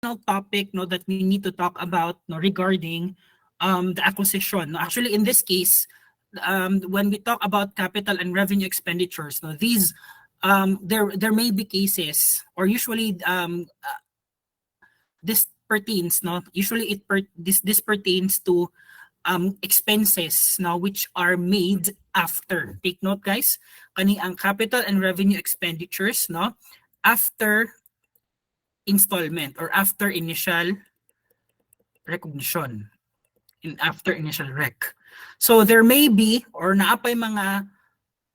topic that we need to talk about regarding the acquisition. Actually, in this case, when we talk about capital and revenue expenditures, these there may be cases, or usually this pertains this pertains to expenses which are made after. Take note, guys, kani ang capital and revenue expenditures after installment or after initial recognition, after initial rec. So there may be or naapay mga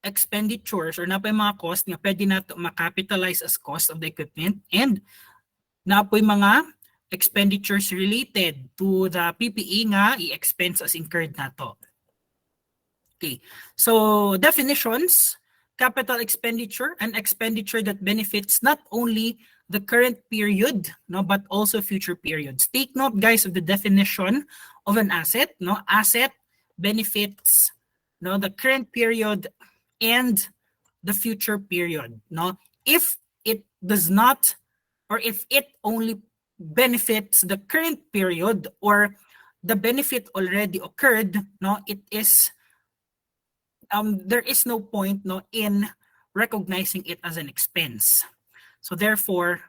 expenditures or naapay mga cost nga pwede nato ma-capitalize as cost of the equipment, and naapay mga expenditures related to the PPE nga i-expense as incurred nato. Okay. So definitions: capital expenditure, an expenditure that benefits not only the current period but also future periods. Take note, guys, of the definition of an asset. Asset benefits the current period and the future period. If it does not, or if it only benefits the current period or the benefit already occurred, it is there is no point in recognizing it as an expense. So therefore,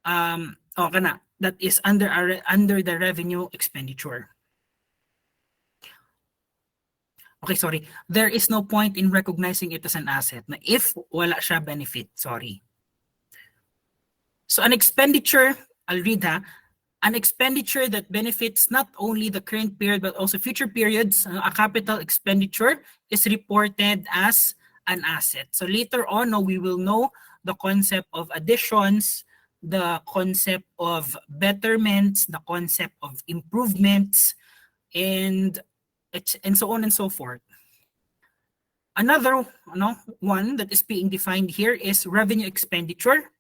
that is under the revenue expenditure. Okay, sorry. There is no point in recognizing it as an asset if wala siya benefit. Sorry. So an expenditure, I'll read an expenditure that benefits not only the current period but also future periods, a capital expenditure, is reported as an asset. So later on, we will know the concept of additions, the concept of betterments, the concept of improvements, and so on and so forth. Another one that is being defined here is revenue expenditure.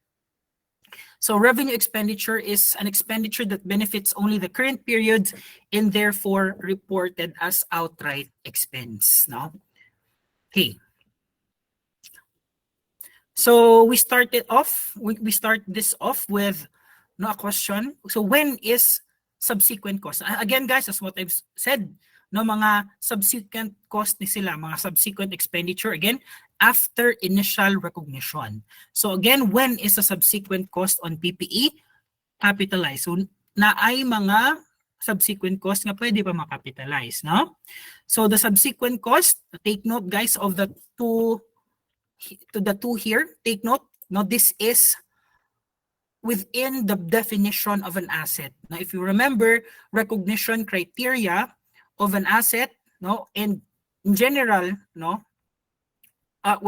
So revenue expenditure is an expenditure that benefits only the current period and therefore reported as outright expense. Okay. So we start this off with a question. So when is subsequent cost? Again, guys, as what I've said, mga subsequent cost ni sila, mga subsequent expenditure, again, after initial recognition. So again, when is a subsequent cost on PPE? Capitalized. So naay mga subsequent cost nga pwede pa makapitalize, So the subsequent cost, take note, guys, of the two here. Take note, this is within the definition of an asset. Now, if you remember, recognition criteria of an asset, and in general, of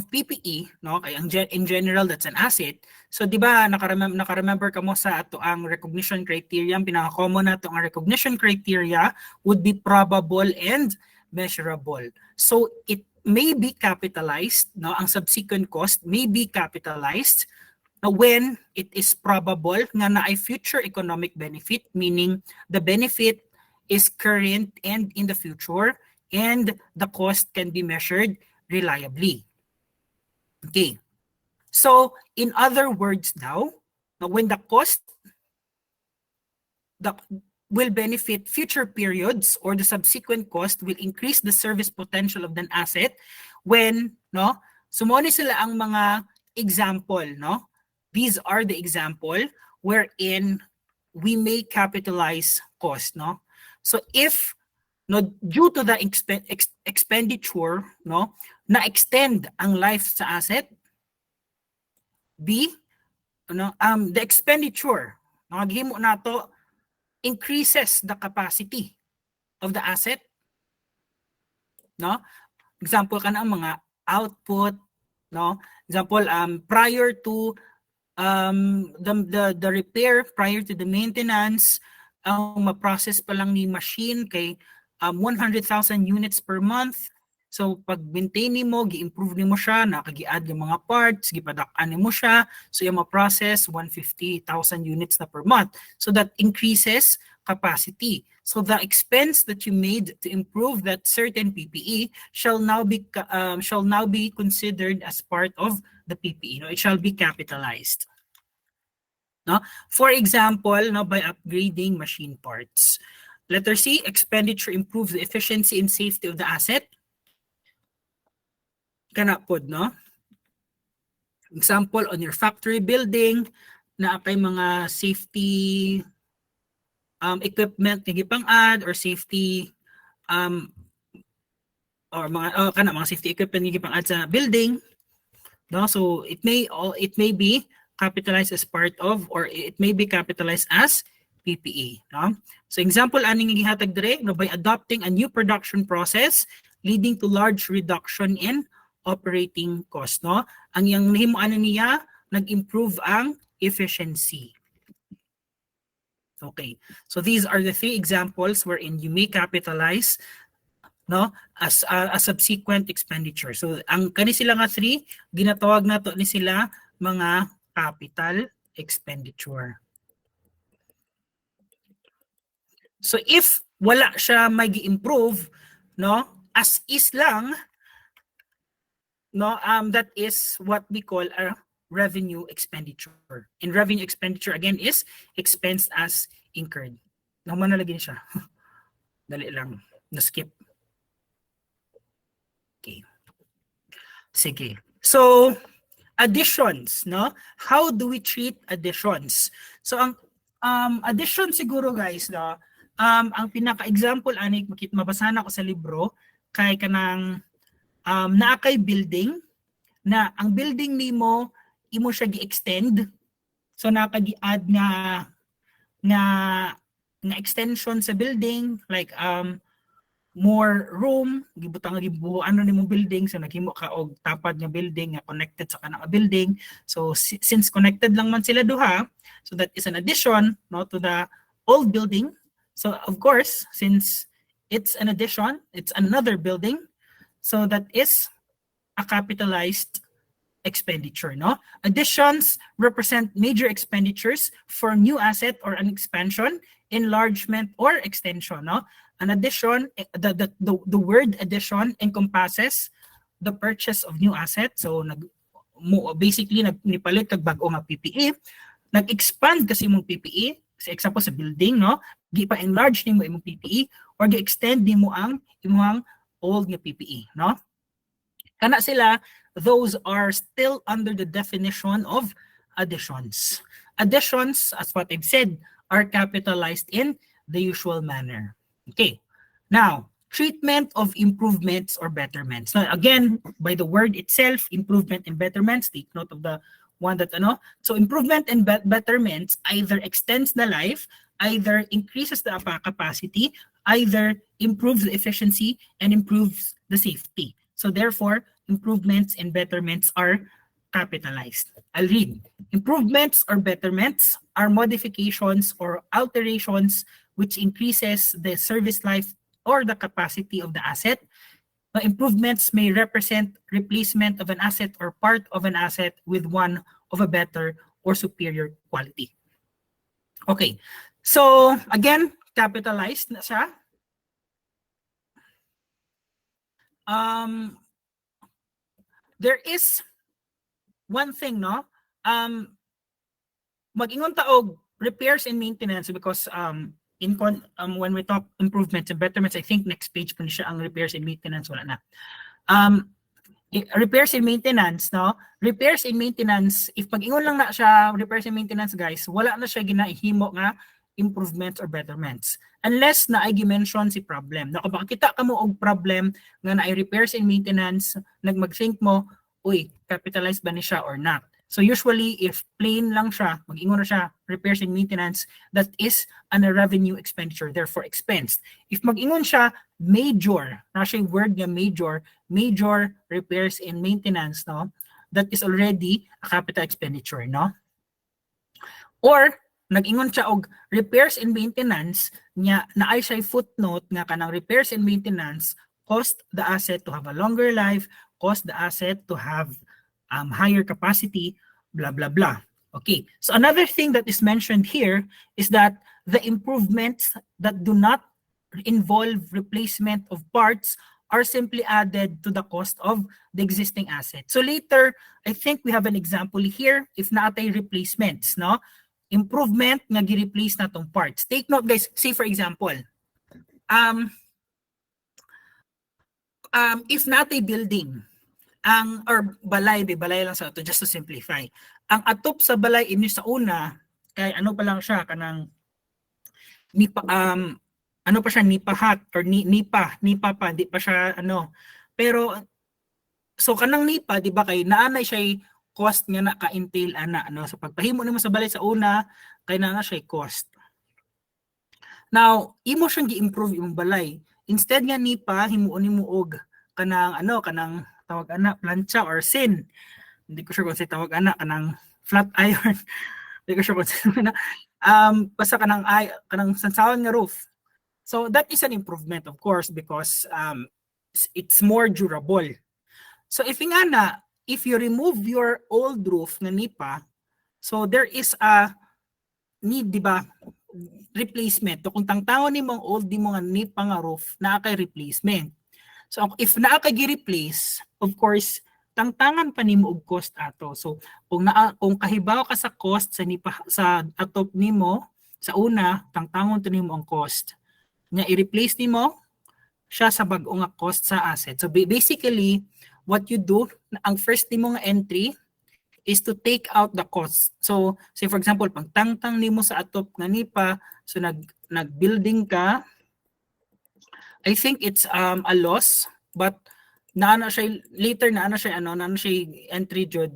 PPE, in general, that's an asset. So, di ba, nakaremember ka mo sa ato ang recognition criteria, ang pinaka-common na ito ang recognition criteria would be probable and measurable. So, it may be capitalized, ang subsequent cost may be capitalized when it is probable nga na ay future economic benefit, meaning the benefit is current and in the future, and the cost can be measured reliably. Okay. So, in other words now, when the cost will benefit future periods, or the subsequent cost will increase the service potential of an asset when, sumuni sila ang mga example, These are the example wherein we may capitalize cost, So if due to the expenditure, na-extend ang life sa asset, B, the expenditure, naghimo nato increases the capacity of the asset, Example ka na ang mga output, Example, prior to the repair, prior to the maintenance, ang ma-process pa lang ni machine kay 100,000 units per month. So pag maintain mo, gi-improve nimo siya, nakagi-add yung mga parts, gipadak-an mo siya, so yung ma-process 150,000 units na per month. So that increases capacity. So the expense that you made to improve that certain PPE shall now be considered as part of the PPE. It shall be capitalized. no? For example, no, by upgrading machine parts. Letter C, expenditure improves the efficiency and safety of the asset. Kana pod, no? Example, on your factory building, na kay mga safety equipment nga gipang-add or safety or mga safety equipment nga gipang-add sa building, no? So it may be capitalized as part of, or it may be capitalized as PPE, no? So example ani nga gihatag dire, no, by adopting a new production process leading to large reduction in operating cost, no? Ang yang nahimuan niya, nag-improve ang efficiency. Okay, so these are the 3 examples wherein you may capitalize, no, as a subsequent expenditure. So ang kani sila nga 3, ginatawag nato ni sila mga capital expenditure. So if wala siya mag-improve, no, as is lang, no, that is what we call a revenue expenditure. And revenue expenditure again is expense as incurred. Naman na lagi siya. Dali lang. Na-skip. Okay. Sige. So, additions, no? How do we treat additions? So, ang addition siguro guys, no? Ang pinaka-example, anik, mabasahan ako sa libro, kay kanang naa kay building, na ang building nimo imo siya gi-extend, so nakagi-add nga extension sa building, like more room, gibutang gibuan nimo building, so naghimo ka og tapad nga building nga connected sa kanang building. So since connected lang man sila duha, so that is an addition, no, to the old building. So of course, since it's an addition, it's another building, so that is a capitalized expenditure, no? Additions represent major expenditures for new asset or an expansion, enlargement, or extension, no? An addition, the word addition encompasses the purchase of new asset. So basically nipalit kag bag-o nga PPE, nag-expand kasi imong PPE, sa example sa building, no? Gipa-enlarge nimo imong PPE or gi-extend nimo ang imong old nga PPE, no? Kana sila, those are still under the definition of additions. Additions, as what I've said, are capitalized in the usual manner. Okay. Now, treatment of improvements or betterments. Now, again, by the word itself, improvement and betterments, take note of the one that So improvement and betterments either extends the life, either increases the capacity, either improves the efficiency, and improves the safety. So therefore, improvements and betterments are capitalized. I'll read. Improvements or betterments are modifications or alterations which increases the service life or the capacity of the asset. The improvements may represent replacement of an asset or part of an asset with one of a better or superior quality. Okay. So again, capitalized na siya. There is one thing, no? Mag-ingon ta og repairs and maintenance because when we talk improvements and betterments, I think next page po siya ang repairs and maintenance, wala na. Repairs and maintenance, no? Repairs and maintenance, if mag-ingon lang na siya repairs and maintenance, guys, wala na siya ginahimo nga improvements or betterments. Unless na ay gi-mention si problem. Na kapag kita ka mo og problem nga na ay repairs and maintenance, mag-think mo, uy, capitalized ba ni siya or not? So usually, if plain lang siya, mag-ingon na siya, repairs and maintenance, that is a revenue expenditure, therefore expensed. If mag-ingon siya, major, na siya yung word nga major repairs and maintenance, no? That is already a capital expenditure, no? Or, nag-ingon siya og repairs and maintenance, niya naay siya footnote nga kanang repairs and maintenance cost the asset to have a longer life, cost the asset to have higher capacity, blah, blah, blah. Okay, so another thing that is mentioned here is that the improvements that do not involve replacement of parts are simply added to the cost of the existing asset. So later, I think we have an example here, if natay replacements, no? improvement nga gi-replace natong parts. Take note guys, say for example, if natay building, or balay lang sa ato, just to simplify. Ang atop sa balay inyo sa una, kay ano pa lang siya, kanang nipa, ano pa siya, nipahat, or nipa pa, di pa siya, ano. Pero, so kanang nipa, di ba kay naanay siya cost nga na ka-entail ana, no? So pagpahimo nimo sa balay sa una, kay na siya cost. Now, imo siyang gi-improve imong balay. Instead nga nipa, himuon nimo og kanang ano, kanang tawag ana plancha or sin. Hindi ko sure kung sa tawag ana kanang flat iron. Hindi ko sure kung sa basta kanang sansawon nga roof. So that is an improvement of course because it's more durable. So if you remove your old roof na nipa, so there is a need, di ba, replacement. So kung tangtangon ni mong old di mo nga nipa nga roof, naa kay replacement. So if naa kay gi-replace, of course, tangtangan pa nimo og cost ato. So kung kahibaw ka sa cost sa atop nimo sa una, tangtangon to nimo ang cost. Nga i-replace nimo siya sa bag-o nga cost sa asset. So basically, what you do, ang first nimo nga entry is to take out the cost. So say for example, pag tangtang nimo sa atop nga nipa, so nag-building ka, I think it's a loss, but naana siya later, naana siya entry jud,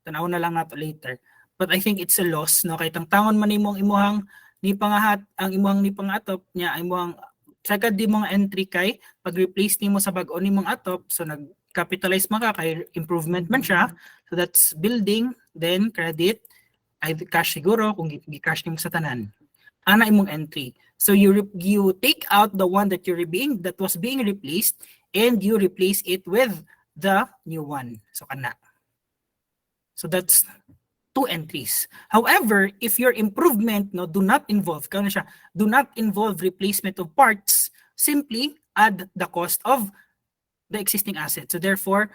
tanaw na lang nato later. But I think it's a loss, no, kay tangtangon man nimo ang imuhang nipangahat, ang imuhang nipangatop nya imuhang sagad di mong entry kay pag-replace nimo sa bag-o nimong atop, so nag-capitalize maka kay improvement man siya. So that's building, then credit, ay cash siguro kung gi-cash nimo sa tanan. Ana imong entry. So you take out the one that was being replaced and you replace it with the new one. So kana. So that's 2 entries. However, if your improvement do not involve replacement of parts, simply add the cost of the existing asset. So therefore,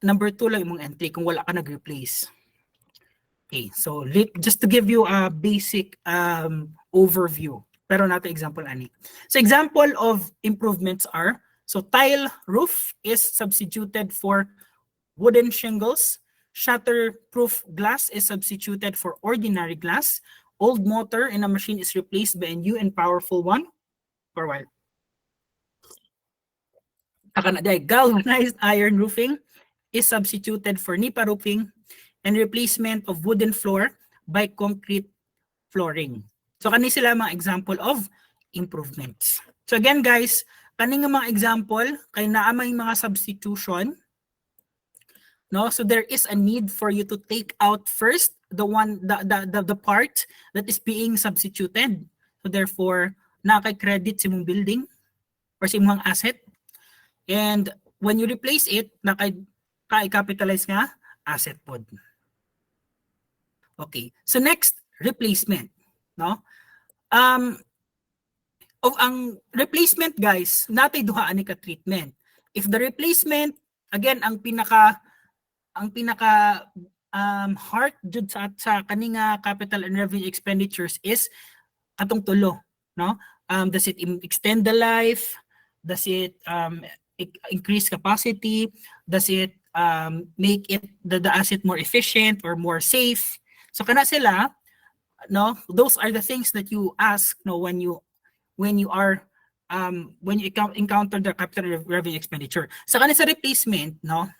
number 2 lang imong entry kung wala ka nag-replace. Okay, so just to give you a basic overview. Pero nato example ani. So example of improvements are, so tile roof is substituted for wooden shingles. Shatterproof glass is substituted for ordinary glass. Old motor in a machine is replaced by a new and powerful one. For a while. Galvanized iron roofing is substituted for nipa roofing, and replacement of wooden floor by concrete flooring. So kani sila mga example of improvements. So again guys, kani nga mga example kay naa may mga substitution. No, so there is a need for you to take out first the part that is being substituted. So therefore, na kay credit sa imong building or sa imong asset. And when you replace it, na kay capitalize nga asset pod. Okay. So next, replacement, no? Of ang replacement guys, natay duha ani ka treatment. If the replacement, again, ang pinaka heart jud sa kaninga capital and revenue expenditures is atong tulo, no? Does it extend the life? Does it increase capacity? Does it make it the asset more efficient or more safe? So kana sila, no? Those are the things that you ask, no, when you encounter the capital revenue expenditure. So kana sa replacement, no?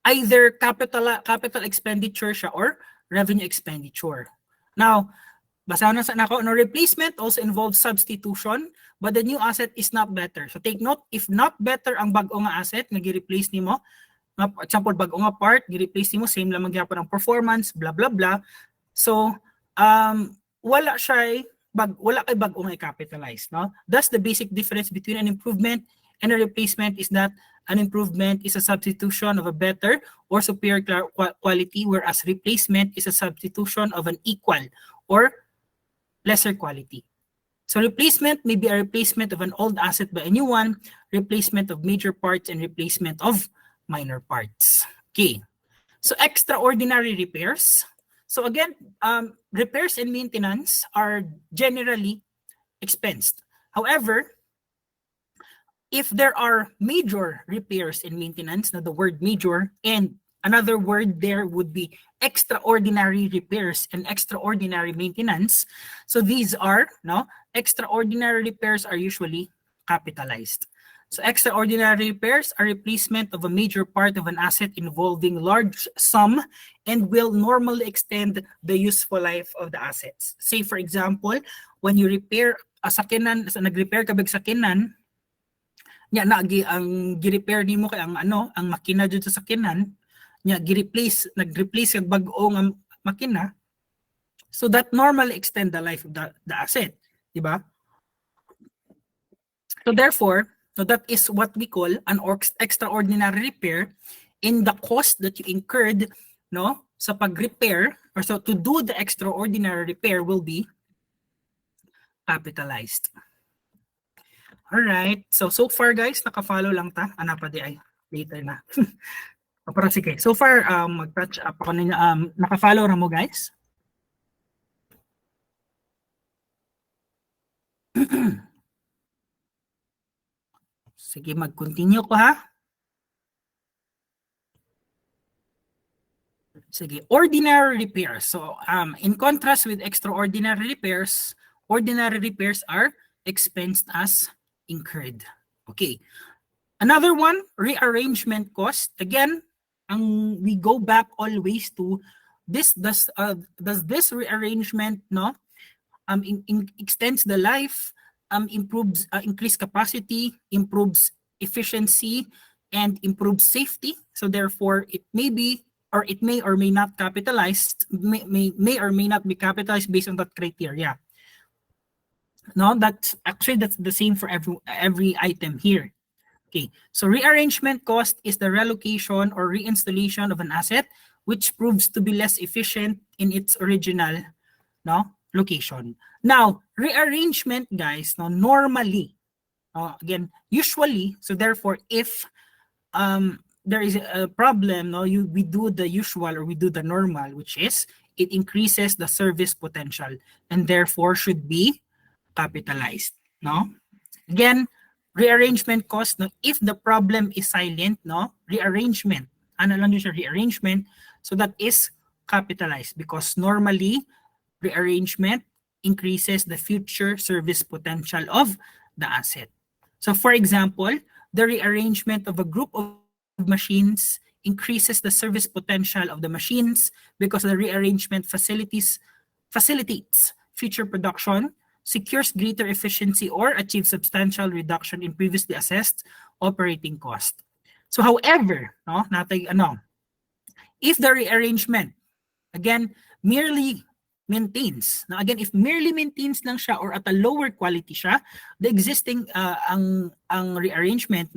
Either capital expenditure siya or revenue expenditure. Now, basahan na sa nako, no, replacement also involves substitution, but the new asset is not better. So take note, if not better ang bag-o nga asset nga gi-replace nimo, for example, bag-o nga part, gi-replace nimo, same lang magyapon ang performance, blah blah blah. So, wala kay bag-o nga i-capitalize, no? Thus the basic difference between an improvement and a replacement is that an improvement is a substitution of a better or superior quality, whereas replacement is a substitution of an equal or lesser quality. So replacement may be a replacement of an old asset by a new one, replacement of major parts, and replacement of minor parts. Okay. So extraordinary repairs. So again, repairs and maintenance are generally expensed. However, if there are major repairs and maintenance, now the word major, and another word there would be extraordinary repairs and extraordinary maintenance. So these are, no, extraordinary repairs are usually capitalized. So extraordinary repairs are replacement of a major part of an asset involving large sum and will normally extend the useful life of the assets. Say for example, when you repair a sakyanan, nag-repair ka bag sakyanan, nya ang gi-repair nimo kay ang ang makina jud sa sakyanan, nya nag-replace kag bag-o nga makina. So that normally extend the life of the asset, di ba? So therefore, so that is what we call an extraordinary repair, in the cost that you incurred, no, sa pag-repair or so to do the extraordinary repair will be capitalized. Alright, so far guys, naka-follow lang ta. Ana pa di ay later na. Para sige. So far mag-touch up ako ninyo, naka-follow ra mo guys. Sige, mag-continue ko ha. Sige, ordinary repairs. So in contrast with extraordinary repairs, ordinary repairs are expensed as incurred. Okay. Another one, rearrangement cost. Again, we go back always to this. Does this rearrangement extends the life, improves increase capacity, improves efficiency, and improves safety. So therefore, it may be or it may or may not capitalized, may or may not be capitalized based on that criteria. No, that's the same for every item here. Okay, so rearrangement cost is the relocation or reinstallation of an asset which proves to be less efficient in its original location. Now, rearrangement, guys, normally, again, usually, so therefore, if there is a problem, we do the usual or we do the normal, which is it increases the service potential and therefore should be capitalized. Again, rearrangement cost, if the problem is silent, rearrangement, ano lang yung rearrangement, so that is capitalized because normally rearrangement increases the future service potential of the asset. So for example, the rearrangement of a group of machines increases the service potential of the machines because the rearrangement facilitates future production, secures greater efficiency, or achieves substantial reduction in previously assessed operating cost. So however, if the rearrangement, again, merely maintains, now again, if merely maintains lang siya or at a lower quality siya, the existing ang rearrangement,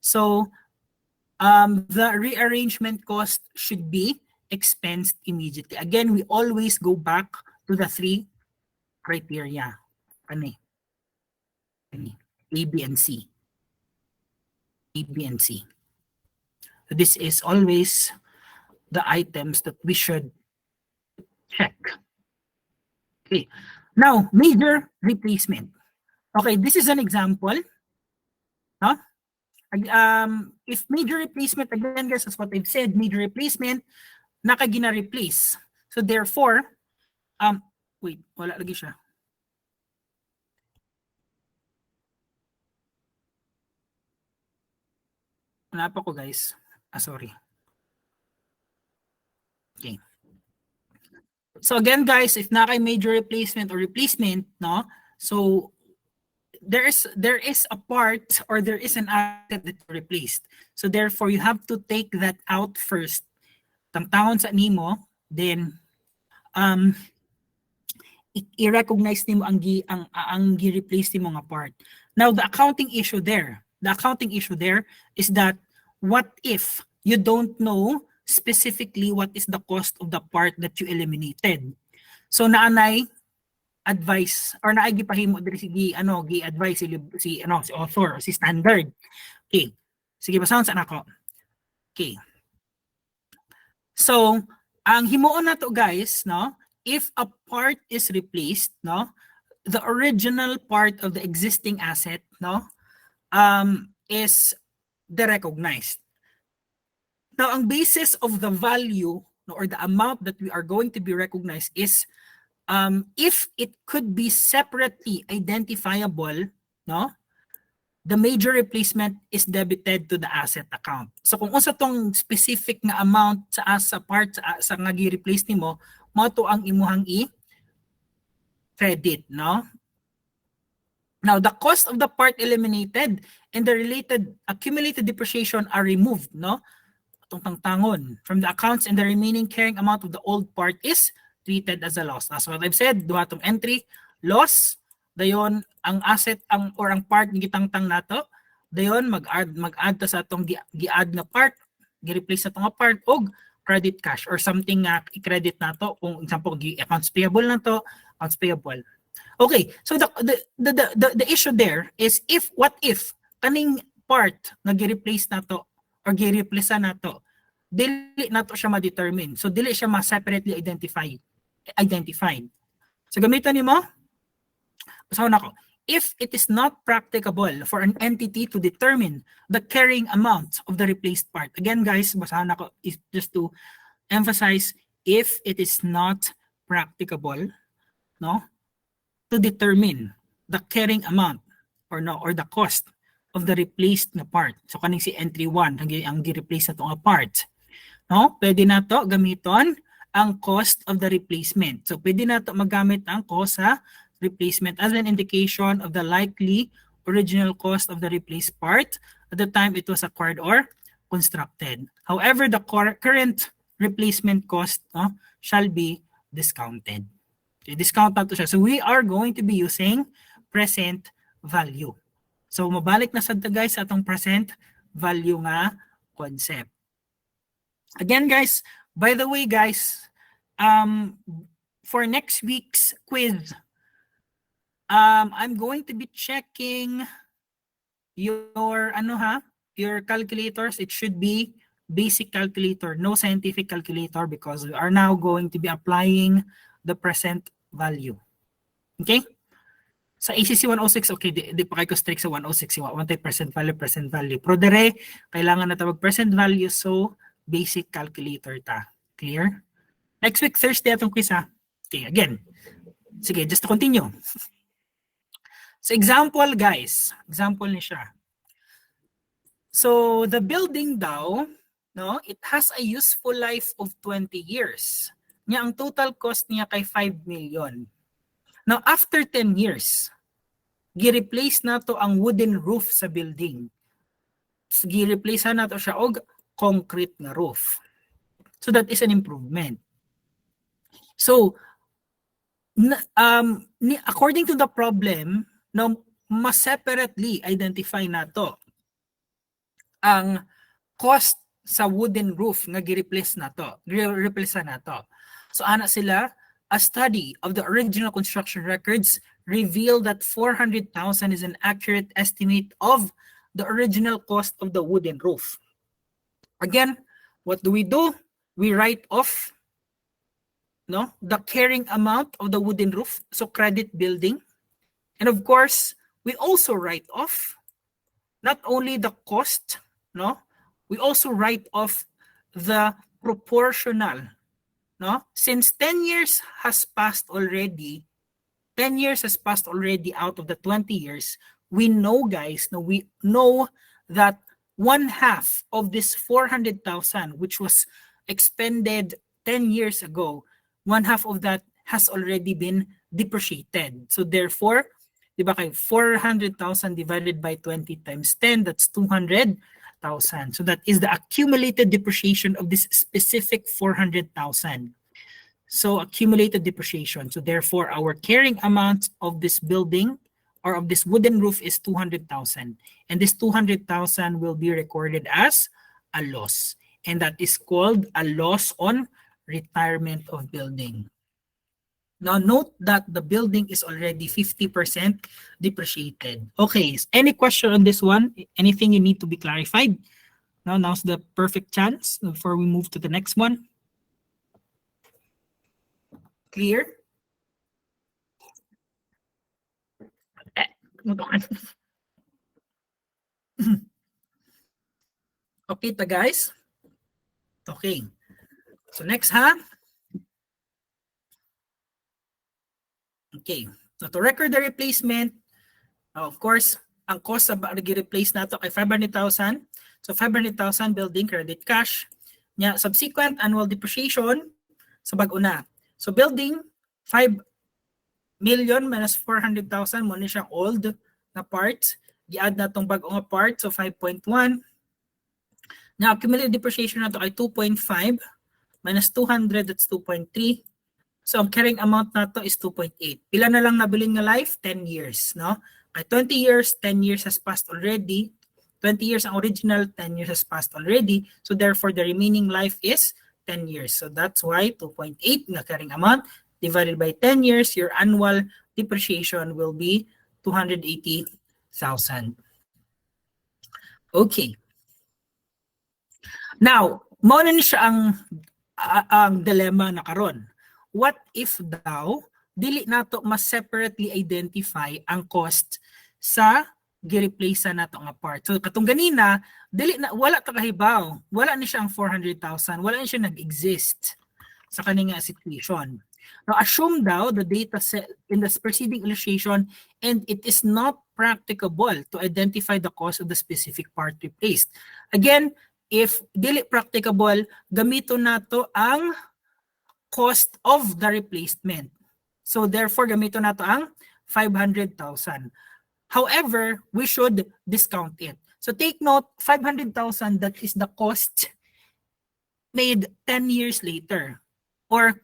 so the rearrangement cost should be expensed immediately. Again, we always go back to the three criteria. A, B, and C. A, B, and C. So this is always the items that we should check. Okay. Now, major replacement. Okay, this is an example. If major replacement, again guys, that's what I've said, major replacement, naka-gina-replace. So therefore, wait, wala lagi siya. Wala pa ko guys. Sorry. Okay. So again guys, if naka major replacement or replacement, so there is a part or there is an asset that replaced. So therefore, you have to take that out first. Tangtahon sa nimo, then i-recognize nimo ang gi-replace nimo nga part. Now the accounting issue there is that what if you don't know specifically what is the cost of the part that you eliminated? So naanay advice or naay gipahimo diri gi-advise si author or si standard. Okay. Sige, basahon sa nako. Okay. So ang himuon na to guys, no, if a part is replaced, no, the original part of the existing asset, no, is derecognized. Now, ang basis of the value, no, or the amount that we are going to be recognized is if it could be separately identifiable, no, the major replacement is debited to the asset account. So kung unsa tong specific na amount sa part sa nga gi-replace nimo, mo to ang imuhang i-credit, no? Now, the cost of the part eliminated and the related accumulated depreciation are removed, no? Itong tangtangon from the accounts, and the remaining carrying amount of the old part is treated as a loss. As what I've said, duha tong entry, loss, dayon ang asset ang part ni gitangtang nato, dayon mag-add ta sa atong gi-add na part, gi-replace na tong part og credit cash or something nga i-credit nato, kung example accounts payable na to, accounts payable. Okay, so the issue there is what if kaning part nga gi-replace nato or gi-replace nato, dili nato siya ma-determine. So dili siya ma-separately identified. So gamiton nimo, basahin ako. If it is not practicable for an entity to determine the carrying amount of the replaced part. Again guys, basahin ako just to emphasize, if it is not practicable, no, to determine the carrying amount or the cost of the replaced na part. So kaning si entry 1 ang gi-replace na tong part. No, pwede na to gamiton ang cost of the replacement. So pwede na to magamit ang cost sa replacement as an indication of the likely original cost of the replaced part at the time it was acquired or constructed. However, the current replacement cost shall be discounted. Okay, discount nato siya. So we are going to be using present value. So mabalik na sad ta guys sa atong present value nga concept. Again guys, by the way guys, for next week's quiz, I'm going to be checking your your calculators. It should be basic calculator, no scientific calculator, because we are now going to be applying the present value. Okay? Sa ACC 106, okay, di pa kayo strict sa 106, yung 1 present value. Pero dere, kailangan na tawag present value, so basic calculator ta. Clear? Next week, Thursday, atong quiz ha. Okay, again. Sige, just to continue. So example guys, example ni siya. So the building daw, no, it has a useful life of 20 years. Nya ang total cost niya kay 5 million. Now after 10 years, gi-replace na to ang wooden roof sa building. Gi-replace na to siya og concrete na roof. So that is an improvement. So according to the problem, no, mas separately identify nato ang cost sa wooden roof nga gi-replace nato. So ana sila, a study of the original construction records revealed that 400,000 is an accurate estimate of the original cost of the wooden roof. Again, what do? We write off the carrying amount of the wooden roof, so credit building. And of course, we also write off not only the cost, we also write off the proportional. Since 10 years has passed already out of the 20 years, we know guys, we know that 1/2 of this 400,000 which was expended 10 years ago, 1/2 of that has already been depreciated. So therefore, di ba kay 400,000 divided by 20 times 10, that's 200,000. So that is the accumulated depreciation of this specific 400,000. So accumulated depreciation. So therefore, our carrying amount of this building or of this wooden roof is 200,000. And this 200,000 will be recorded as a loss. And that is called a loss on retirement of building. Now, note that the building is already 50% depreciated. Okay, any question on this one? Anything you need to be clarified? Now's the perfect chance before we move to the next one. Clear? Okay ta guys? Okay. So next ha? Okay. So to record the replacement, of course, ang cost sa nag-replace nato ay 500,000. So 500,000 building credit cash. Nya subsequent annual depreciation sa bag-una. So building 5 million minus 400,000 mo ni siyang old na parts. Gi-add na tong bag-o nga part, so 5.1. Na accumulated depreciation nato ay 2.5 minus 200, that's 2.3. So ang carrying amount nato is 2.8. Pila na lang nabilin nga life? 10 years, no? Kay 20 years, 10 years has passed already. 20 years ang original, 10 years has passed already. So therefore the remaining life is 10 years. So that's why 2.8 nga carrying amount divided by 10 years, your annual depreciation will be 280,000. Okay. Now, mao na ni siya ang dilemma na karon. What if daw dili nato mas separately identify ang cost sa gi-replace nato nga part. So katong ganina, dili na wala ta kahibaw. Wala ni siya ang 400,000, wala ni siya nag-exist sa kaninga situation. Now assume daw the data set in the preceding illustration and it is not practicable to identify the cost of the specific part replaced. Again, if dili practicable, gamiton nato ang cost of the replacement. So therefore, gamiton nato ang 500,000. However, we should discount it. So take note, 500,000, that is the cost made 10 years later. Or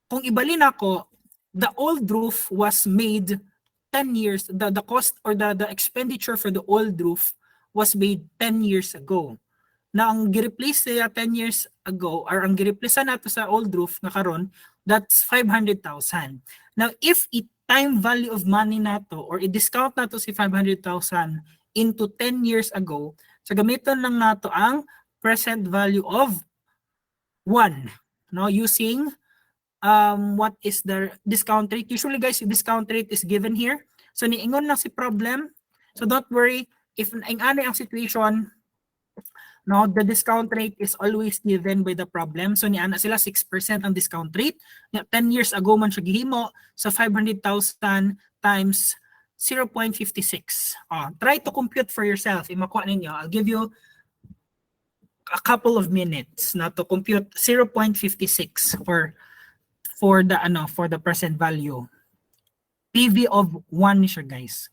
kung ibalin ako, the old roof was made 10 years, the cost or the expenditure for the old roof was made 10 years ago. Na ang gi-replace niya 10 years ago or ang gi-replace nato sa old roof nga karon, that's 500,000. Now if time value of money nato or i-discount nato si 500,000 into 10 years ago, so gamiton lang nato ang present value of 1, no, using what is the discount rate. Usually guys, the discount rate is given here. So niingon lang si problem. So don't worry if ang ano ang situation. No, the discount rate is always given by the problem. So niana sila 6% ang discount rate. 10 years ago man siya gihimo, so 500,000 times 0.56. Try to compute for yourself. Imakuha ninyo. I'll give you a couple of minutes na to compute 0.56 for the present value. PV of 1 ni siya guys.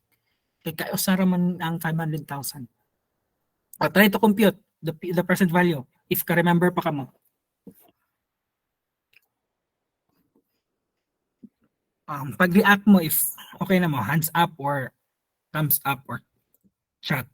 Kaya usara man ang 500,000. Try to compute the present value if ka remember pa kamo. Pag-react mo if okay na mo, hands up or thumbs up or chat.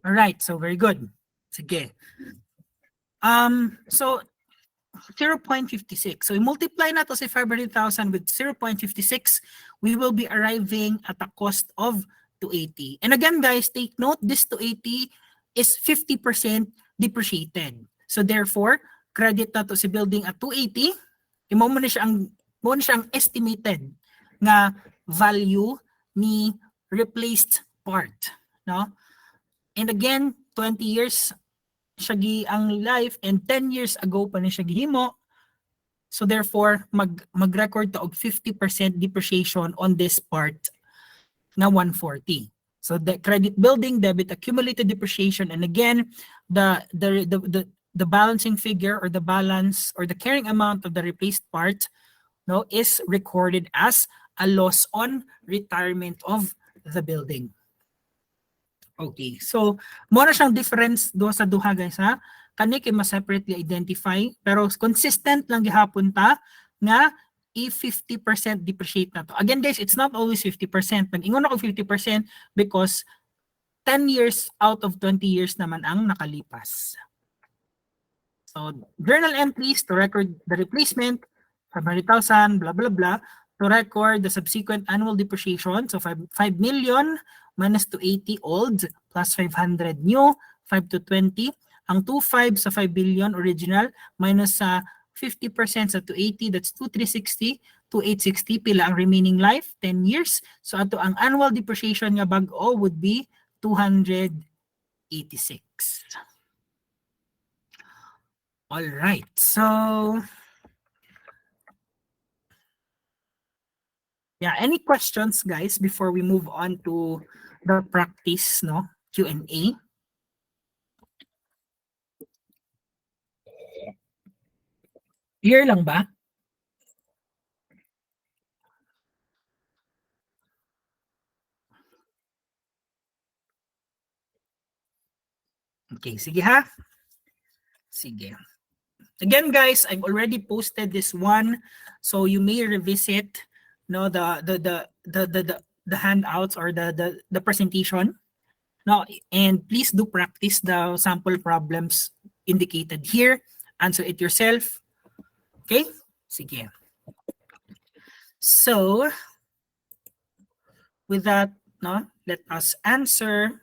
All right, so very good. Sige. So 0.56. So we multiply na to si 500,000 with 0.56, we will be arriving at a cost of 280. And again guys, take note, this 280 is 50% depreciated. So therefore, credit na to si building at 280. Mo na siyang estimated nga value ni replaced part, no? And again, 20 years siya ang life and 10 years ago pa ni siya gihimo. So therefore, mag-record to og 50% depreciation on this part na 140. So the credit building, debit accumulated depreciation, and again, the the balancing figure or the balance or the carrying amount of the replaced part no is recorded as a loss on retirement of the building. Okay. So mo na siyang difference do sa duha guys ha. Kani kay ma-separately identify pero consistent lang gihapon ta nga if 50% depreciate na to. Again guys, it's not always 50%. Nag-ingon ako 50% because 10 years out of 20 years naman ang nakalipas. So, journal entries to record the replacement, 500,000, blah, blah, blah, to record the subsequent annual depreciation. So, 5 million minus 280 old plus 500 new, 5 to 20. Ang 25 sa 5 billion original minus sa 50% sa 280, that's 2360, 2860, pila ang remaining life, 10 years. So, ato ang annual depreciation nga bag-o would be 286. All right. So, yeah, any questions guys before we move on to the practice, no? Q&A? Clear lang ba? Okay, sige ha. Sige. Again guys, I've already posted this one, so you may revisit no the handouts or the presentation. No, and please do practice the sample problems indicated here. Answer it yourself. Okay? Sige. So, with that, no, let us answer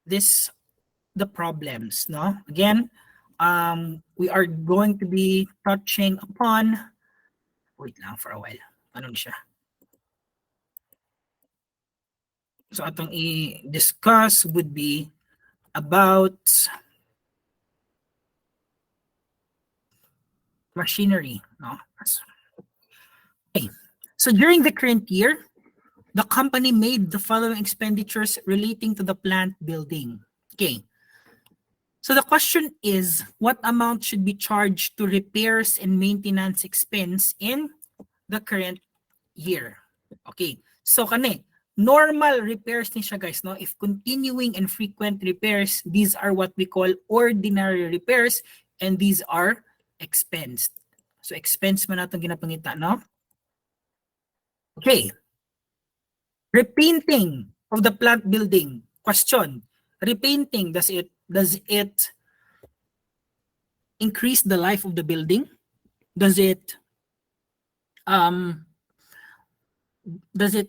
the problems. No, again, we are going to be touching upon. Wait lang for a while. Ano siya? So atong i-discuss would be about machinery. No? Okay. So during the current year, the company made the following expenditures relating to the plant building. Okay. So the question is, what amount should be charged to repairs and maintenance expense in the current year? Okay. So kani, normal repairs ni siya guys, no? If continuing and frequent repairs, these are what we call ordinary repairs and these are expensed. So expense man natong ginapangita, no? Okay. Repainting of the plant building. Question. Repainting, does it increase the life of the building? Does it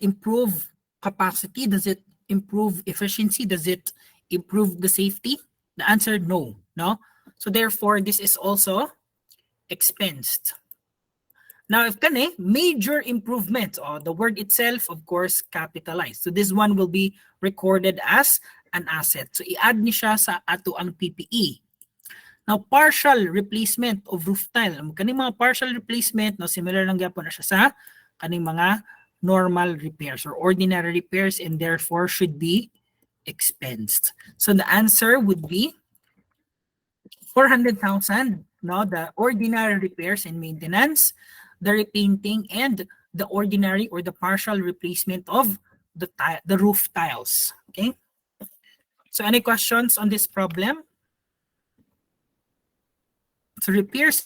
improve capacity? Does it improve efficiency? Does it improve the safety? The answer, no. No. So therefore, this is also expensed. Now, if kani, major improvement, the word itself, of course, capitalized. So this one will be recorded as an asset. So i-add ni siya sa ato ang PPE. Now, partial replacement of roof tile. Kaning mga partial replacement, no, similar lang gyapon na siya sa kaning mga normal repairs or ordinary repairs and therefore should be expensed. So the answer would be 400,000, no, the ordinary repairs and maintenance, the repainting, and the ordinary or the partial replacement of the roof tiles. Okay. So any questions on this problem? So repairs.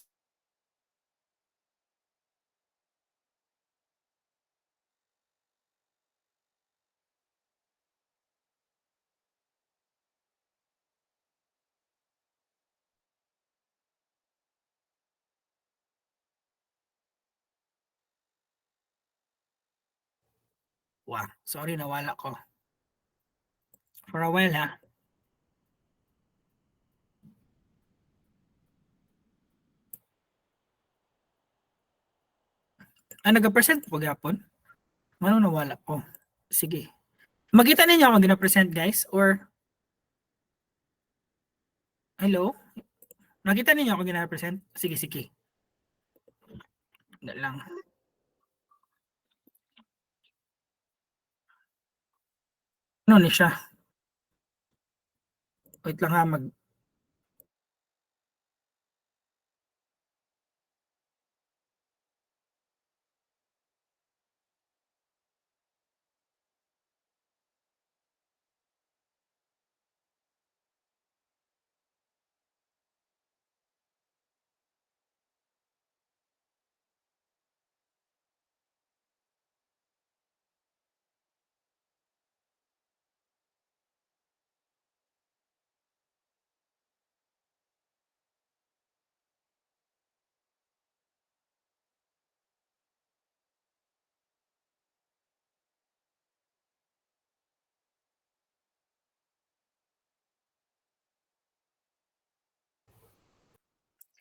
Wow, sorry nawala ko. For a while ha. Nag-present po gyapon? Ano nawala ko? Sige. Makita ninyo ako gina-present guys or hello? Nakita ninyo ako gina-present? Sige, sige. Wala lang. Ano ni siya? Wait lang ha,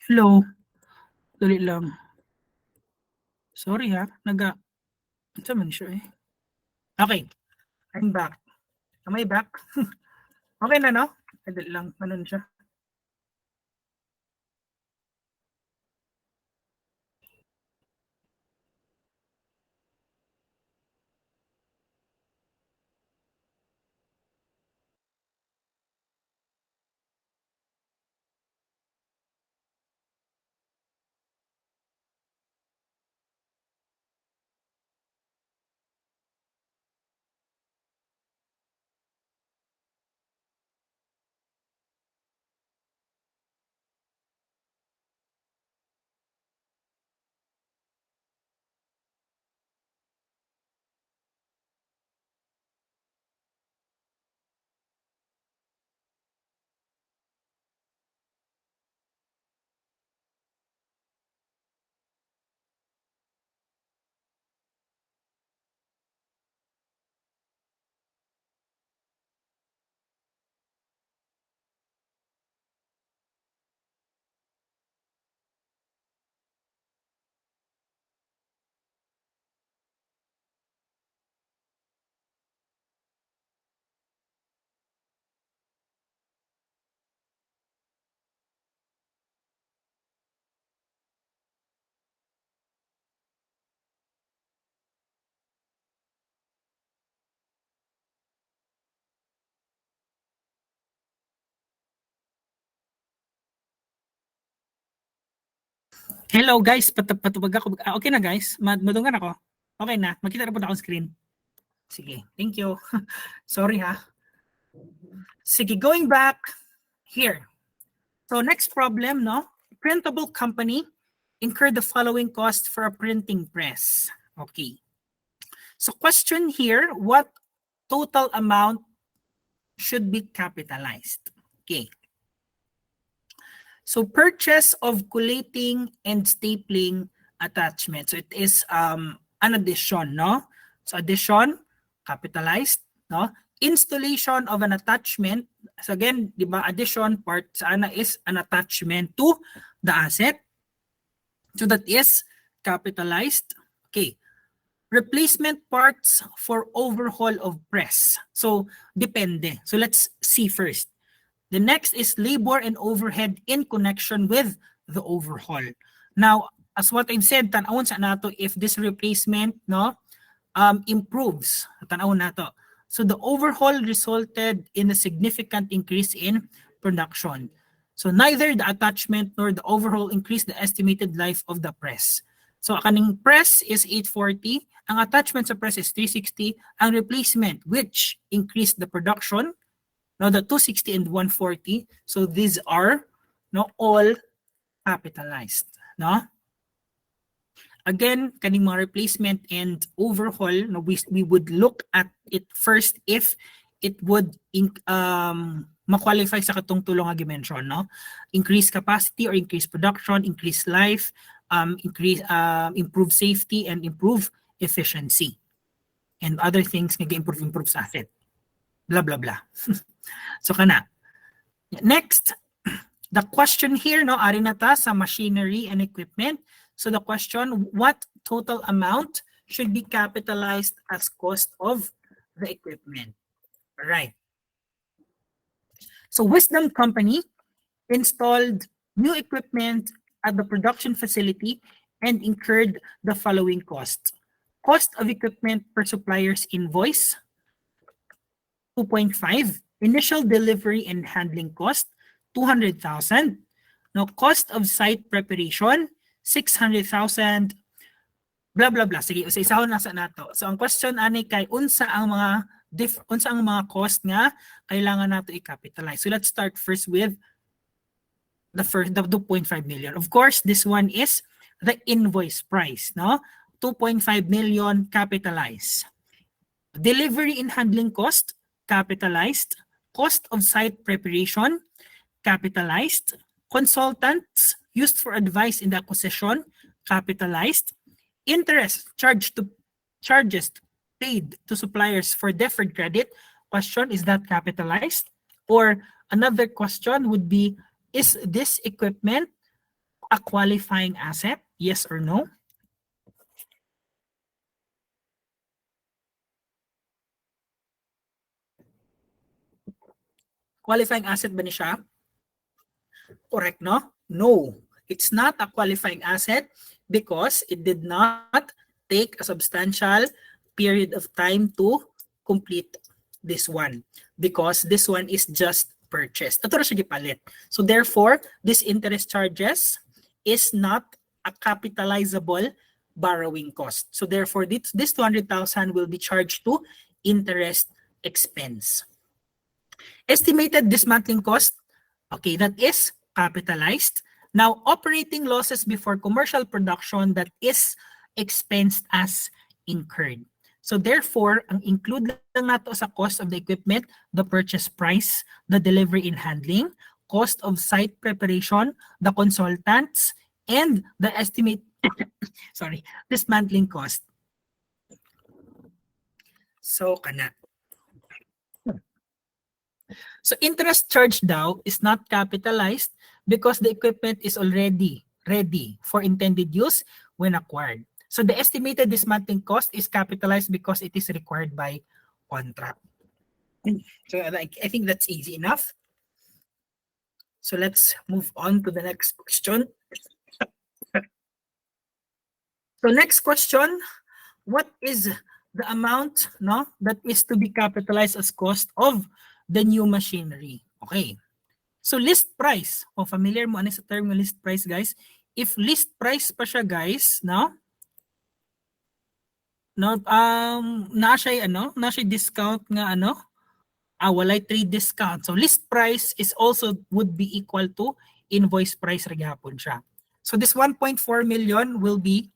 Hello, dali lang. Sorry ha, saan man siya eh. Okay, I'm back. Am I back? Okay na, no? Dali lang, ano na siya. Hello guys, patubag ako. Okay na guys, madungan ako. Okay na, makita na po na akong screen. Sige, thank you. Sorry ha. Sige, going back here. So next problem, no? Printable company incurred the following cost for a printing press. Okay. So question here, what total amount should be capitalized? Okay. So purchase of collating and stapling attachment. So it is an addition, no? So addition, capitalized, no? Installation of an attachment. So again, di ba, addition part sana is an attachment to the asset. So that is capitalized. Okay. Replacement parts for overhaul of press. So depende. So let's see first. The next is labor and overhead in connection with the overhaul. Now, as what I've said, tanawon sa nato if this replacement no improves. Tanawon nato. So the overhaul resulted in a significant increase in production. So neither the attachment nor the overhaul increased the estimated life of the press. So kaning press is 840, ang attachment sa press is 360, ang replacement which increased the production. Now the 260 and 140, so these are no all capitalized, no? Again, kaning mga replacement and overhaul, no, we would look at it first if it would ma-qualify sa katong tulong nga gi-mention, no? Increase capacity or increase production, increase life, improve safety and improve efficiency. And other things nga improve sa asset. Blah blah blah. So kana. Next, the question here, no, ari na ta sa machinery and equipment. So the question, what total amount should be capitalized as cost of the equipment? Right. So Wisdom Company installed new equipment at the production facility and incurred the following costs. Cost of equipment per supplier's invoice, 2.5. Initial delivery and handling cost, 200,000. Now, cost of site preparation, 600,000. Blah blah blah. Sige, isa-isahon na sa nato. So ang question ani kay unsa ang mga cost nga kailangan nato i-capitalize. So let's start first with the 2.5 million. Of course, this one is the invoice price, no? 2.5 million capitalized. Delivery and handling cost, capitalized. Cost of site preparation, capitalized. Consultants used for advice in the acquisition, capitalized. Interest charges paid to suppliers for deferred credit. Question, is that capitalized? Or another question would be, is this equipment a qualifying asset? Yes or no? Qualifying asset ba ni siya? Correct, no? No, it's not a qualifying asset because it did not take a substantial period of time to complete this one, because this one is just purchased. Ito na siya gipalit. So therefore, this interest charges is not a capitalizable borrowing cost. So therefore, this 200,000 will be charged to interest expense. Estimated dismantling cost, okay, that is capitalized. Now, operating losses before commercial production, that is expensed as incurred. So therefore, ang include lang nato sa cost of the equipment, the purchase price, the delivery and handling, cost of site preparation, the consultants, and the estimate dismantling cost. So kana. So interest charge daw is not capitalized because the equipment is already ready for intended use when acquired. So the estimated dismantling cost is capitalized because it is required by contract. So I think that's easy enough. So let's move on to the next question. So next question, what is the amount that is to be capitalized as cost of the new machinery? Okay. So list price. O familiar mo ano sa term ng list price, guys? If list price pa siya, guys, na siya discount nga walay 3 discount. So list price is also would be equal to invoice price ra gyapon siya. So this 1.4 million will be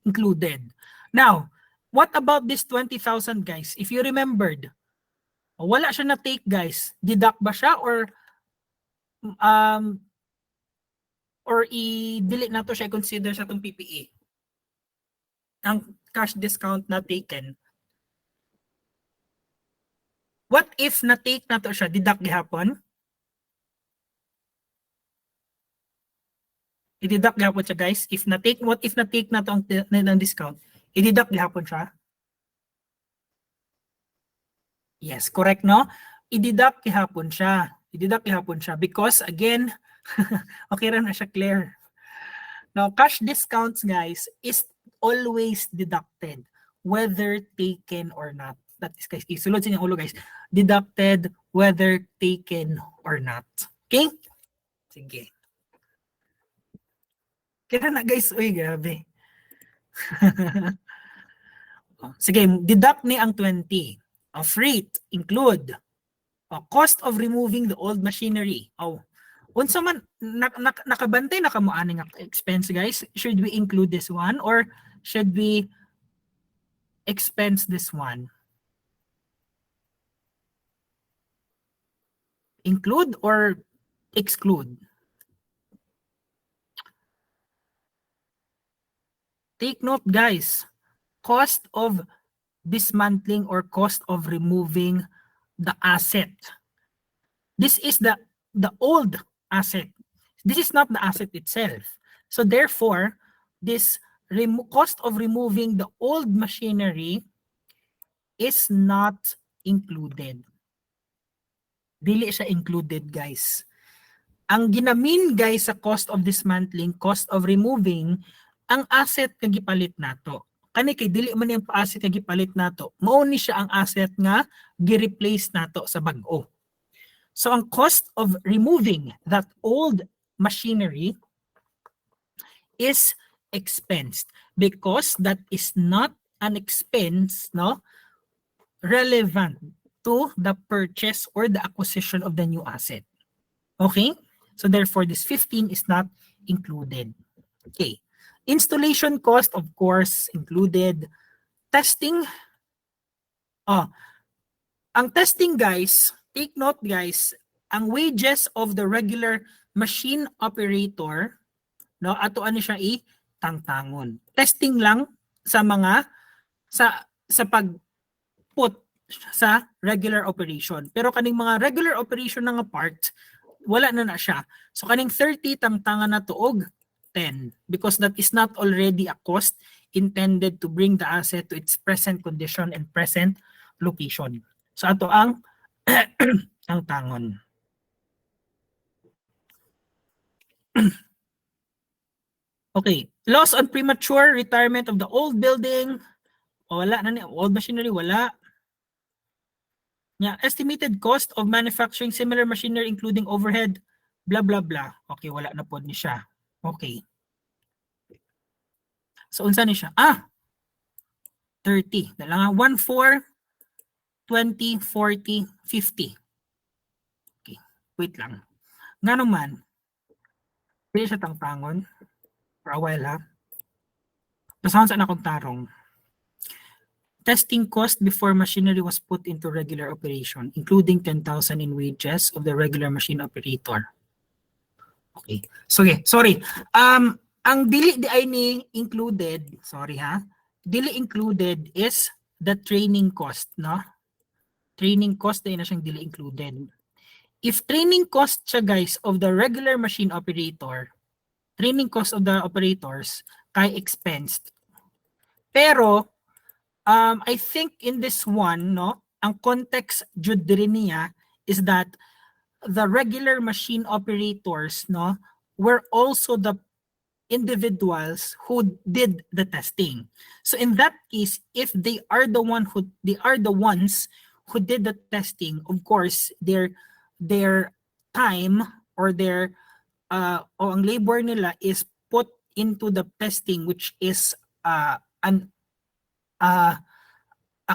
included. Now, what about this 20,000, guys? If you remembered, wala siya na take, guys. Deduct ba siya or i-delete na to siya, consider sa itong PPE? Ang cash discount na taken. What if na-take na to siya, deduct gihapon? I-deduct gihapon siya, guys. What if na-take na to ang discount? I-deduct gihapon siya? Yes, correct, no? I-deduct gihapon siya. I-deduct gihapon siya because, again, okay rin na siya clear. Now, cash discounts, guys, is always deducted whether taken or not. That is, guys, isulod sa inyong ulo, guys. Deducted whether taken or not. Okay? Sige. Kaya na, guys. Uy, grabe. Sige, deduct ni ang 20. Freight, include. Cost of removing the old machinery. Unsa man nakabantay na kamo ani nga expense, guys? Should we include this one or should we expense this one? Include or exclude? Take note, guys. Cost of dismantling or cost of removing the asset. This is the old asset. This is not the asset itself. So therefore, this cost of removing the old machinery is not included. Dili siya included, guys. Ang ginamin, guys, sa cost of dismantling, cost of removing, ang asset nga gipalit nato. Kani kay dili man yung asset nga gipalit nato. Mao ni siya ang asset nga gi-replace nato sa bag-o. So ang cost of removing that old machinery is expensed because that is not an expense relevant to the purchase or the acquisition of the new asset. Okay? So therefore, this 15 is not included. Okay. Installation cost, of course, included. Testing. Ang testing, guys, take note, guys, ang wages of the regular machine operator, ato ano siya tangtangon. Testing lang sa mga sa pag-put sa regular operation. Pero kaning mga regular operation nga part, wala na siya. So kaning 30 tangtangan na tuog 10 because that is not already a cost intended to bring the asset to its present condition and present location. So ato ang ang tangon. Okay, loss on premature retirement of the old building. O, wala na ni old machinery, wala. Yeah, estimated cost of manufacturing similar machinery including overhead, blah blah blah. Okay, wala na pod ni siya. Okay. So unsa ni siya? 30. Dala nga 1 4 20 40 50. Okay, wait lang. Nga naman, pili siya tangtangon for a while ha. Basahan sa akong tarong. Testing cost before machinery was put into regular operation, including 10,000 in wages of the regular machine operator. Okay. Sorry. Ang dili di ay ni included, sorry ha. Dili included is the training cost, no? Training cost ay na siyang dili included. If training cost siya guys of the regular machine operator, training cost of the operators kay expensed. Pero I think in this one, no, ang context jud diri niya is that the regular machine operators, no, were also the individuals who did the testing. So in that case, if they are the ones who did the testing, of course, their time or their o ang labor nila is put into the testing, which is a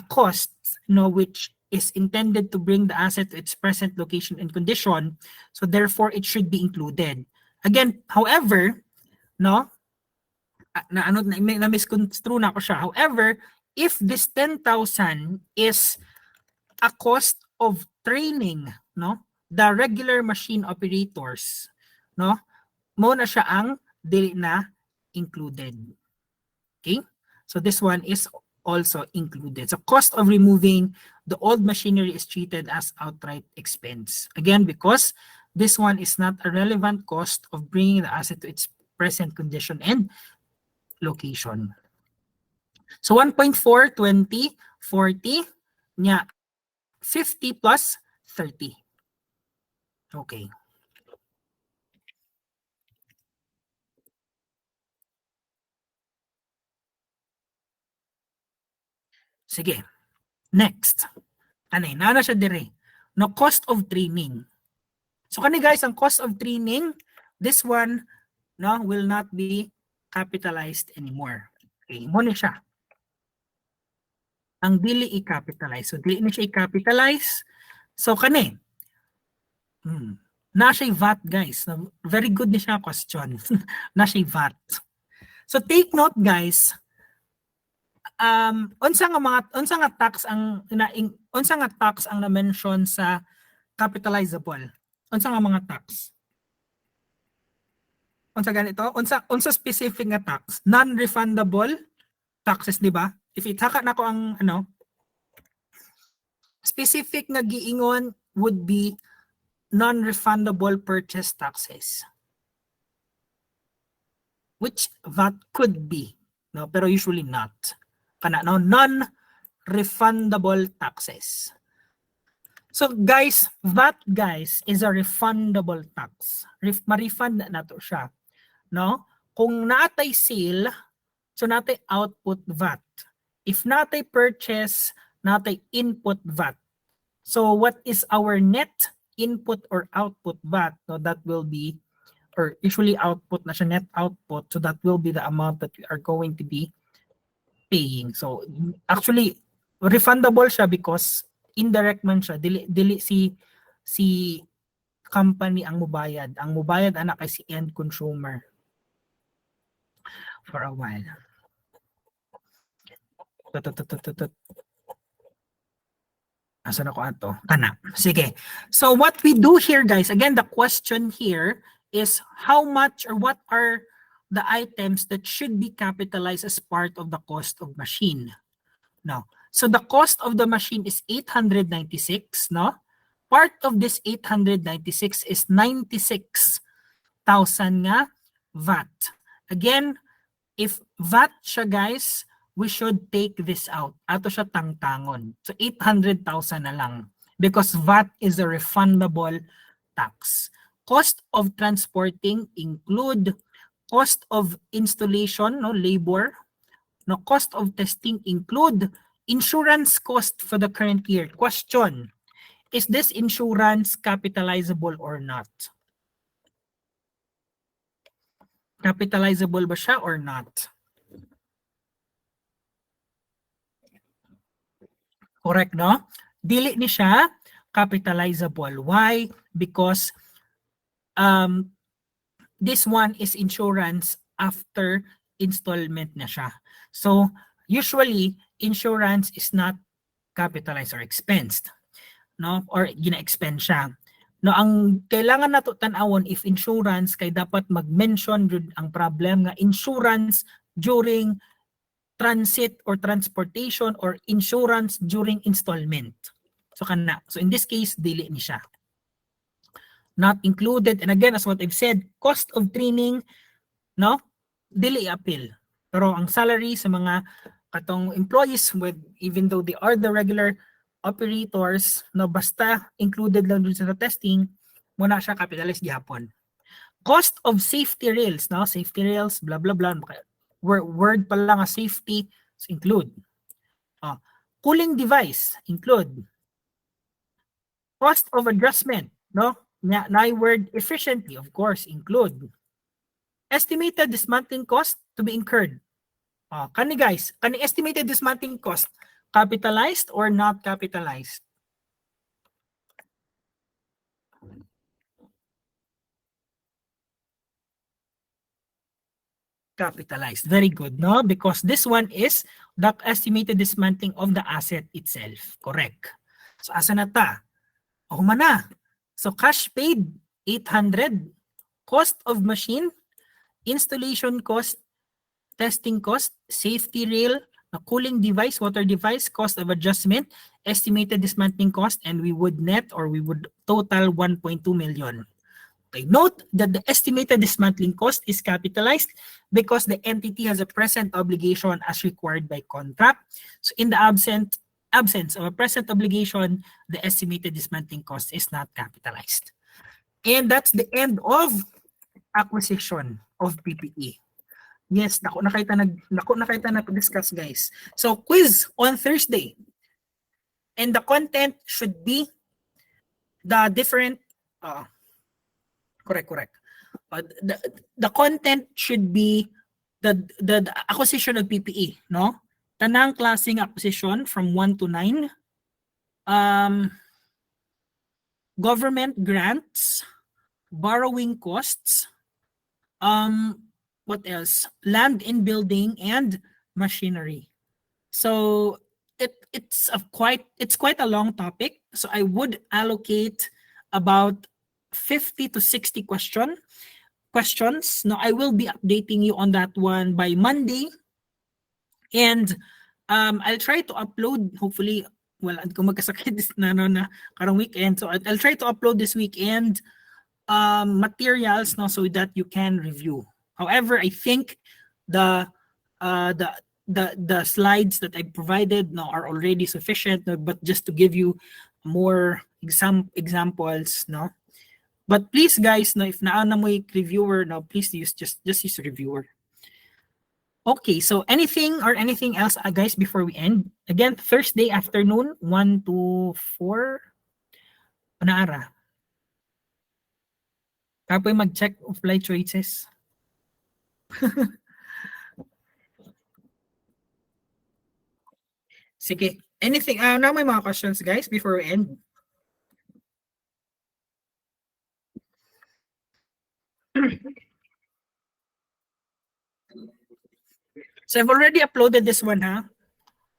cost, no, which is intended to bring the asset to its present location and condition. So therefore, it should be included. Again, however, no, na misconstrue na ko siya. However, if this 10,000 is a cost of training, no, the regular machine operators, no, mo na siya ang dili na included. Okay? So this one is also included. So cost of removing the old machinery is treated as outright expense. Again, because this one is not a relevant cost of bringing the asset to its present condition and location. So 1.4, 20, 40, nya 50 plus 30. Okay. Sige. Next. Anay, na siya dire. No, cost of training. So kani guys, ang cost of training, this one, no, will not be capitalized anymore. Okay, mo ni siya. Ang dili i-capitalize. So dili ni siya i-capitalize. So kani, na siya VAT guys. Very good ni siya question. Na siya VAT. So take note guys, unsa nga tax ang na-mention sa capitalizable? Unsa nga mga tax? Unsa ganito? Unsa specific nga tax? Non-refundable taxes, di ba? If itaka nako ang specific nga giingon would be non-refundable purchase taxes. Which that could be, no, pero usually not. Kana no, non-refundable taxes. So guys, VAT guys is a refundable tax. Ma-refund na to siya, no? Kung natay sale, so natay output VAT. If natay purchase, natay input VAT. So what is our net input or output VAT? No, that will be, or usually output na siya, net output. So that will be the amount that we are going to be paying. So actually refundable siya because indirect man siya, dili si company ang mubayad. Ang mubayad anak kay si end consumer for a while. Asan ako ato? Kana. Sige. So what we do here guys, again the question here is how much or what are the items that should be capitalized as part of the cost of machine. No. So the cost of the machine is 896, no? part of this 896 is 96,000 nga VAT. Again, if VAT siya guys, we should take this out. Ato siya tangtangon. So 800,000 na lang because VAT is a refundable tax. Cost of transporting include cost of installation, no, labor, no, cost of testing include insurance cost for the current year. Question, is this insurance capitalizable or not? Capitalizable ba siya or not? Correct, no? Dili ni siya capitalizable. Why? Because this one is insurance after installment na siya. So, usually, insurance is not capitalized or expensed, no? Or gina-expense siya. No, ang kailangan nato tan-awon if insurance kay dapat mag-mention jud ang problem nga insurance during transit or transportation or insurance during installment. So kana. So in this case, dili ni siya. Not included. And again, as what I've said, cost of training, no? Dili appeal. Pero ang salary sa mga katong employees, with even though they are the regular operators, no, basta included lang dun sa testing, muna siya capitalized gihapon. Cost of safety rails, no? Safety rails, blah blah blah. Word pa lang safety, include. Cooling device, include. Cost of adjustment, no? Na word efficiently, of course, include. Estimated dismantling cost to be incurred. Kani guys, kani estimated dismantling cost, capitalized or not capitalized? Capitalized. Very good, no? Because this one is the estimated dismantling of the asset itself. Correct. So, asa na ta? Humana. So, cash paid, 800. Cost of machine, installation cost, testing cost, safety rail, a cooling device, water device, cost of adjustment, estimated dismantling cost, and we would net or we would total 1.2 million. Okay, note that the estimated dismantling cost is capitalized because the entity has a present obligation as required by contract. So in the absence of a present obligation, the estimated dismantling cost is not capitalized. And that's the end of acquisition of PPE. Yes, nako nakita nag-discuss guys. So quiz on Thursday. And the content should be the different correct. The content should be the acquisition of PPE, no? Tanang klaseng acquisition from 1 to 9. Government grants, borrowing costs, what else? Land and building and machinery. So it's quite a long topic. So I would allocate about 50 to 60 questions. Now I will be updating you on that one by Monday. And I'll try to upload hopefully, well, kung magkasakit na karong weekend. So I'll try to upload this weekend materials, no, so that you can review. However, I think the slides that I provided, no, are already sufficient, no, but just to give you more examples, no. But please guys, no, if naa na mo reviewer, no, please just use reviewer. Okay, so anything else guys before we end? Again, Thursday afternoon, 1 to 4. Panaara. Kapoy mag-check of flight choices. Sige. Anything, now may mga questions guys before we end. So I've already uploaded this one, ha?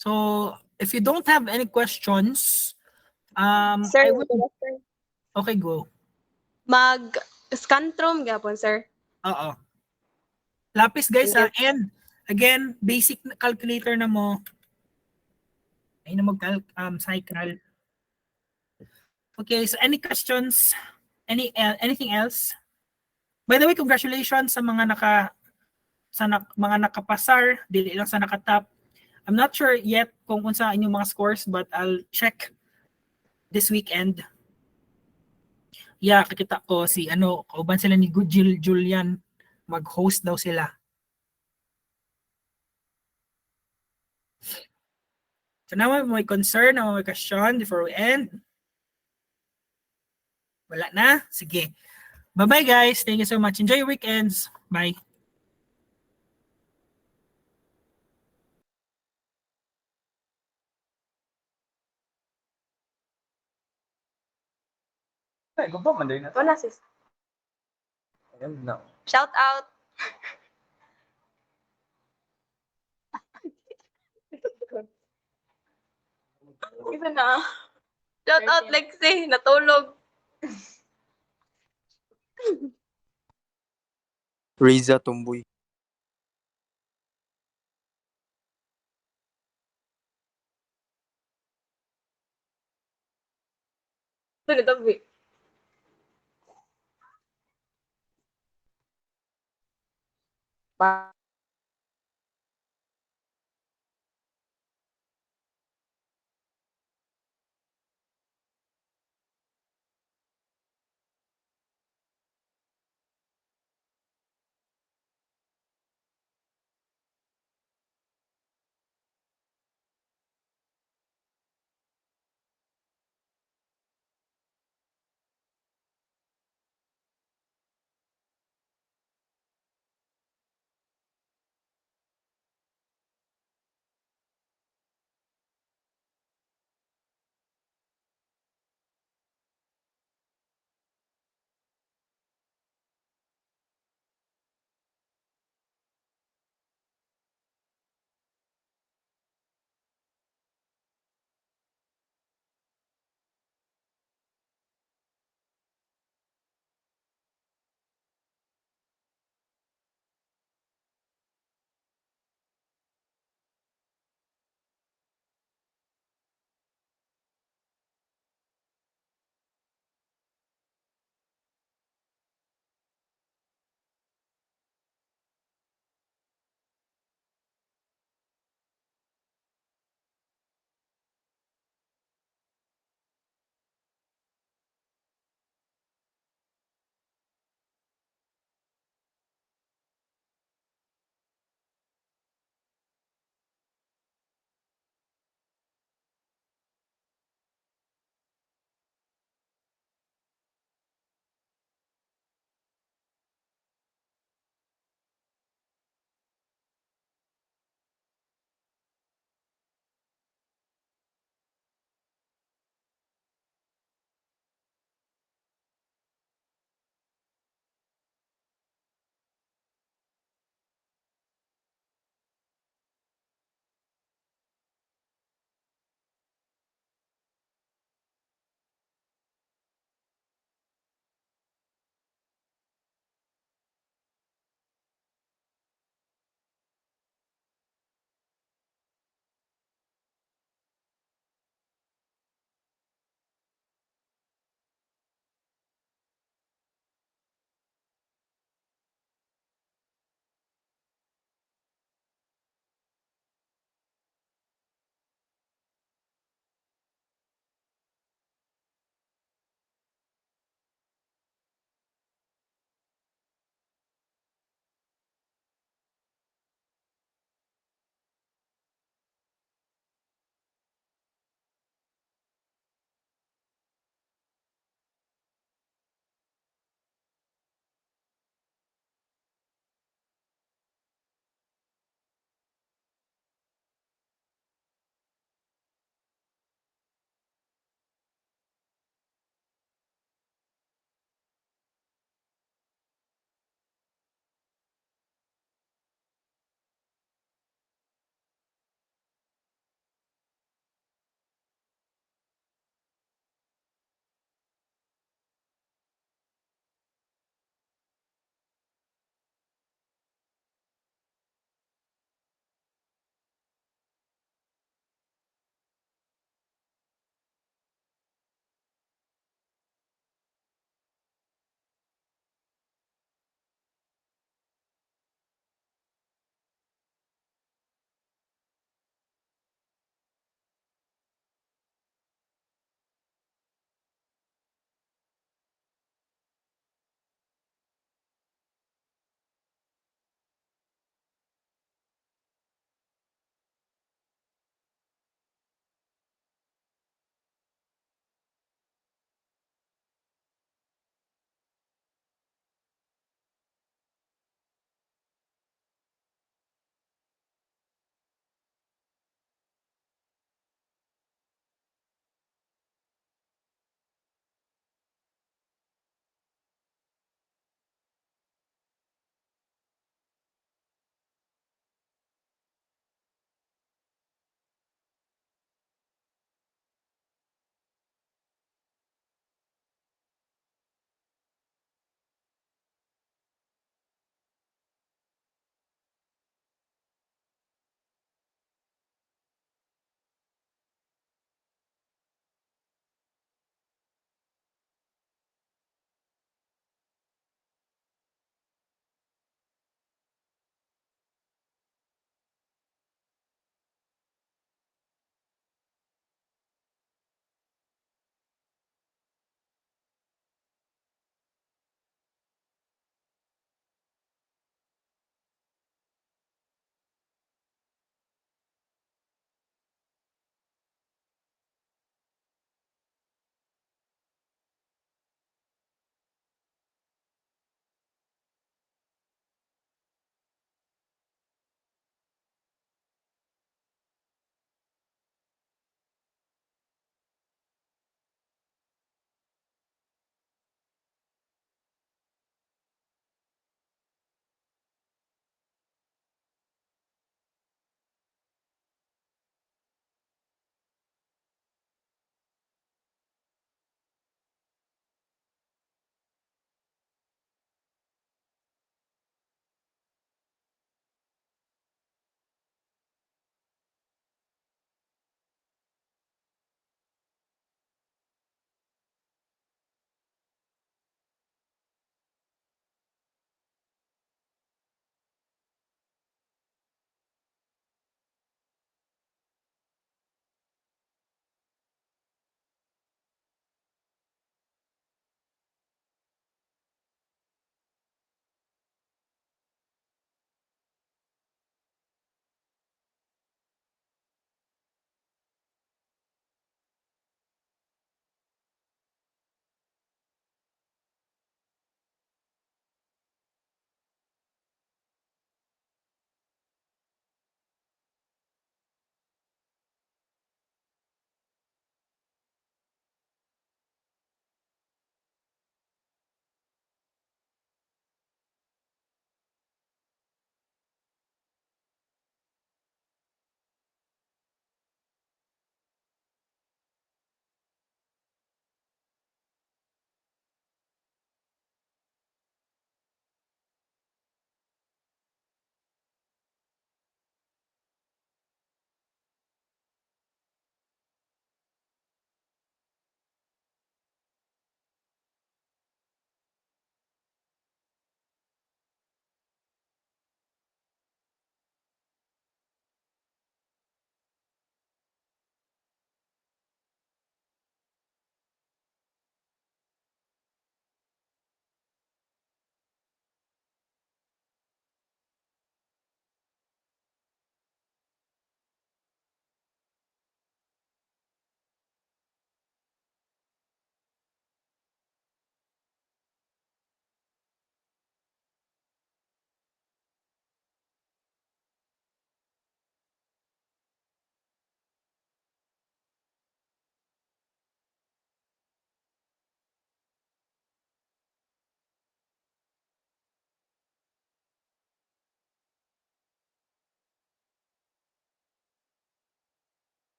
So if you don't have any questions, sir, okay, go. Mag-scantron gapon, sir. Oo. Lapis guys, and again, basic calculator na mo. Ay na cycle. Okay, so any questions? Anything else? By the way, congratulations sa mga mga nakapasar, dili lang sa nakatap. I'm not sure yet kung unsa inyong mga scores, but I'll check this weekend. Yeah, kakita ko si kauban sila ni Julian, mag-host daw sila. So now may concern, may question before we end. Wala na? Sige. Bye-bye guys. Thank you so much. Enjoy your weekends. Bye. Ay, gusto man din na. Wala sis. Ayun na. Shout out. Isa na. Shout out Lexi, natulog. Riza Tumboy. Tuloy tabi. Pa